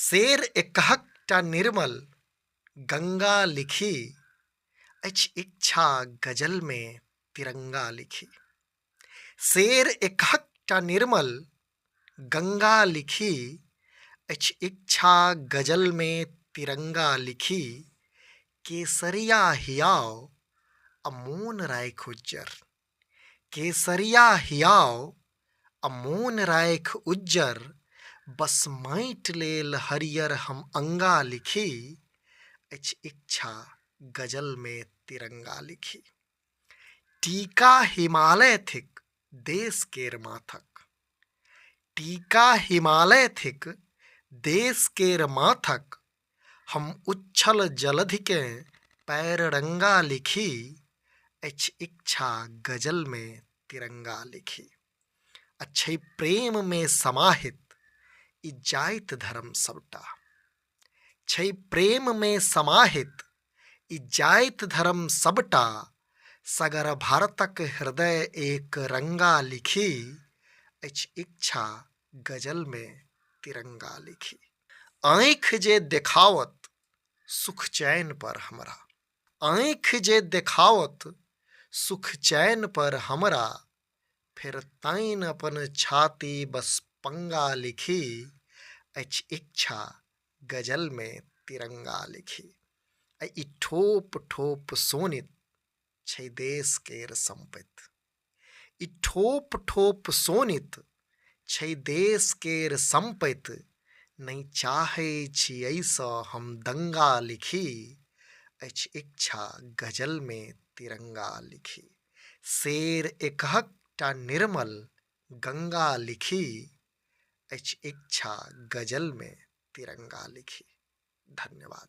शेर एकहकटा निर्मल गंगा लिखी, अछि इच्छा गजल में तिरंगा लिखी। शेर एकहकटा निर्मल गंगा लिखी, अछि इच्छा गजल में तिरंगा लिखी। केसरिया हियाव अमोन राख उज्जर, केसरिया हियाव अमोन राख उज्जर। बस माटि लेल हरियर हम अंगा लिखी, अछि इच्छा गजल में तिरंगा लिखी। टीका हिमालय थिक देश केर माथक, टीका हिमालय थिक देश केर माथक। हम उच्छल जलधि के पैर रंगा लिखी, अछि इच्छा गजल में तिरंगा लिखी। अच्छे प्रेम में समाहित ई जाइत धर्म सबटा, छै प्रेम में समाहित ई जाइत धर्म सबटा। सगर भारतक हृदय एक रंगा लिखी, अछि इच्छा गजल में तिरंगा लिखी। आँखि जे देखावत सुख चैन पर हमरा, आँखि जे देखावत सुख चैन पर हमरा। फिर ताइन अपन छाती बस पंगा लिखी, अछि इच्छा गजल में तिरंगा लिखी। ई ठोप ठोप सोनित छै देश केर संपत्ति, ई ठोप ठोप सोनित छै देश केर संपत्ति। नहीं चाहे छी ऐसा हम दंगा लिखी, अछि इच्छा गजल में तिरंगा लिखी। शेर एकहकटा निर्मल गंगा लिखी, अछि इच्छा गजल में तिरंगा लिखी। धन्यवाद।